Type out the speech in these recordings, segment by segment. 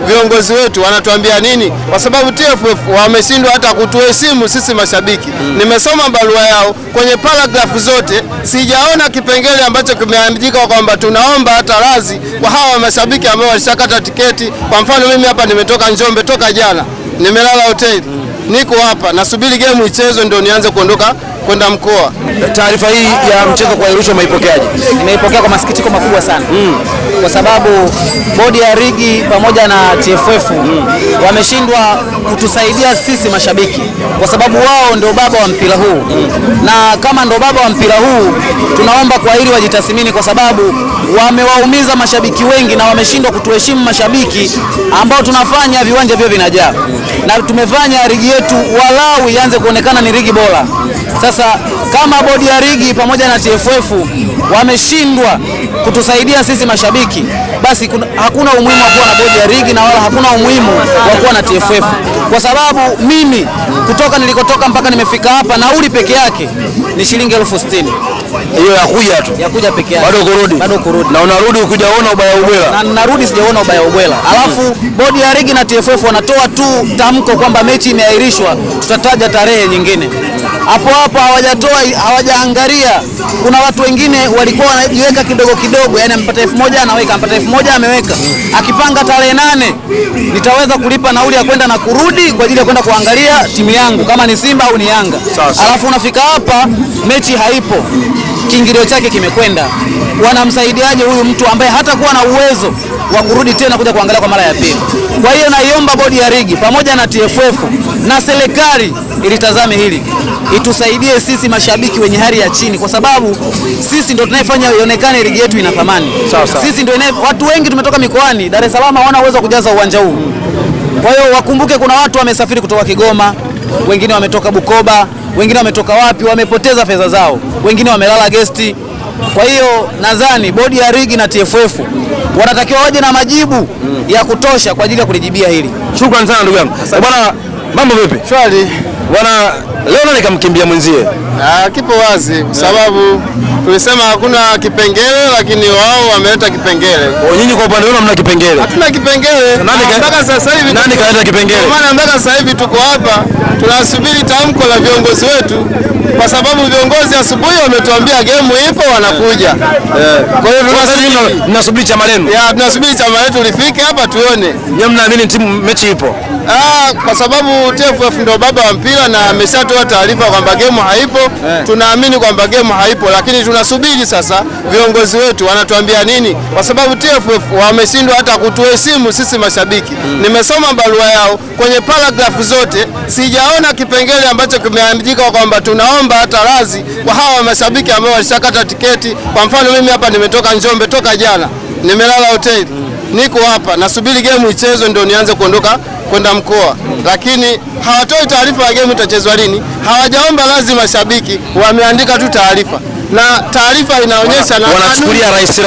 viongozi wetu wanatuambia nini, kwa sababu TFF wameshindwa hata kutuheshimu sisi mashabiki. Nimesoma barua yao kwenye paragrafu zote, sijaona kipengele ambacho kimeandika kwamba tunaomba hata radhi kwa hawa mashabiki ambao walishakata tiketi. Kwa mfano mimi hapa nimetoka Njombe toka jana, nimelala hoteli, niko hapa nasubiri game ichezwe ndio nianze kuondoka kwenda mkoa. Taarifa hii ya mchezo kuahirishwa umeipokeaje? Nimeipokea kwa masikitiko makubwa sana. Kwa sababu bodi ya ligi pamoja na TFF wameshindwa kutusaidia sisi mashabiki, kwa sababu wao ndio baba wa mpira huu. Na kama ndio baba wa mpira huu, tunaomba kwa hili wajitathmini, kwa sababu wamewaumiza mashabiki wengi na wameshindwa kutuheshimu mashabiki ambao tunafanya viwanja vyo vinajaa. Na tumefanya ligi yetu walau ianze kuonekana ni ligi bora. Sasa kama bodi ya ligi pamoja na TFF wameshindwa kutusaidia sisi mashabiki, basi hakuna umuhimu wa kuwa na bodi ya ligi na wala hakuna umuhimu wa kuwa na TFF. Kwa sababu mimi kutoka nilikotoka mpaka nimefika hapa, nauli peke yake ni shilingi 60,000. Hiyo ya kuja tu. Ya kuja peke yake. Bado kurudi. Na unarudi ukujaona ubaya ubwela. Na narudi sijaona ubaya ubwela. Alafu bodi ya ligi na TFF wanatoa tu tamko kwamba mechi imeahirishwa, tutataja tarehe nyingine. Hapo hawajaangalia. Kuna watu wengine walikuwa wanajiweka kidogo kidogo, yani ampata 1,000 anaweka, ampata 1,000 ameweka. Akipanga tarehe 8 nitaweza kulipa nauli ya kwenda na kurudi kwa ajili ya kwenda kuangalia timu yangu kama ni Simba au ni Yanga. Alafu unafika hapa mechi haipo, kiingilio chake kimekwenda. Wanamsaidiaje huyu mtu ambaye hata kuwa na uwezo wa kurudi tena kuja kuangalia kwa mara ya pili? Kwa hiyo naiomba bodi ya ligi pamoja na TFF na serikali ilitazame hili, itusaidie sisi mashabiki wenye hali ya chini, kwa sababu sisi ndio tunayefanya ionekane ligi yetu ina thamani. Sisi ndio watu wengi tumetoka mikoani, Dar es Salaam hawana uwezo kujaza uwanja huu. Kwa hiyo wakumbuke kuna watu wamesafiri kutoka Kigoma, wengine wametoka Bukoba, wengine wametoka wapi, wamepoteza fedha zao, wengine wamelala gesti. Kwa hiyo nadhani bodi ya ligi na TFF wanatakiwa waje na majibu ya kutosha kwa ajili ya kulijibia hili. Shukrani sana ndugu yangu. Bwana, mambo vipi? Shwari. Bwana, leo nani kamkimbia mwenzie? Kipo wazi kwa sababu tulisema hakuna kipengele, lakini wao wameleta kipengele. Nyinyi kwa upande wenu mna kipengele? Hatuna kipengele. Mpaka sasa hivi nani kaleta kipengele? Kwa maana mpaka sasa hivi tuko hapa tunasubiri tamko la viongozi wetu, kwa sababu viongozi asubuhi wametuambia game ipo wanakuja. Kwa hiyo tunasubiri chama lenu. Tunasubiri chama letu lifike hapa tuone. Nyinyi mnaamini timu mechi ipo? Kwa sababu TFF ndio baba wa mpira na ameshatoa taarifa kwamba game haipo. Tunaamini kwamba game haipo, lakini tunasubiri sasa viongozi wetu wanatuambia nini, kwa sababu TFF wameshindwa hata kutuheshimu sisi mashabiki. Nimesoma barua yao kwenye paragrafu zote, sijaona kipengele ambacho kimeandika kwamba tunaomba hata radhi kwa hawa mashabiki ambao walishakata tiketi. Kwa mfano mimi hapa nimetoka Njombe toka jana, nimelala hoteli, niko hapa nasubiri game ichezwe ndio nianze kuondoka kwenda mkoa, lakini hawatoi taarifa ya game itachezwa lini. Hawajaomba radhi mashabiki, wameandika tu taarifa, na taarifa inaonyesha na wanachukulia rahisi.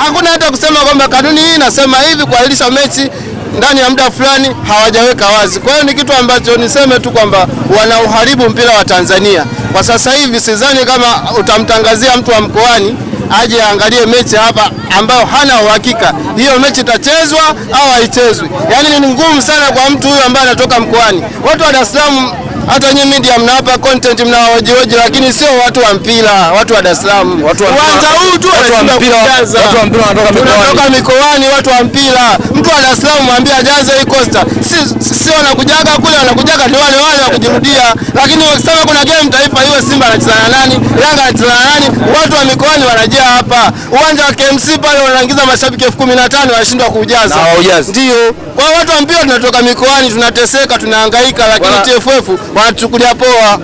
Hakuna hata kusema kwamba kanuni hii inasema hivi kuahirisha mechi ndani ya muda fulani, hawajaweka wazi. Kwa hiyo ni kitu ambacho niseme tu kwamba wanauharibu mpira wa Tanzania. Kwa sasa hivi sidhani kama utamtangazia mtu wa mkoani aje angalie mechi hapa ambao hana uhakika hiyo mechi itachezwa au haichezwi. Yaani ni ngumu sana kwa mtu huyu ambaye anatoka mkoani. Watu wa Dar es Salaam, hata nyinyi media mnawapa content mnawahoji, lakini sio watu wa mpira, watu wa Dar es Salaam. Uwanja huu tu watu wa mpira wanatoka mikoani, watu wa mpira. Mtu wa Dar es Salaam mwambie ajaze hii Costa. Sio wanakujaga kule, wanakujaga ni wale wa kujirudia. Lakini wakisema kuna game taifa, iwe Simba anacheza na nani, Yanga anacheza na nani, watu wa mikoani wanajaa hapa. Uwanja wa KMC pale wanaingiza mashabiki 15,000 wanashindwa kujaza. Ndio. Kwa watu wa mpira tunatoka mikoani tunateseka, tunahangaika, lakini TFF wanatuchukulia poa.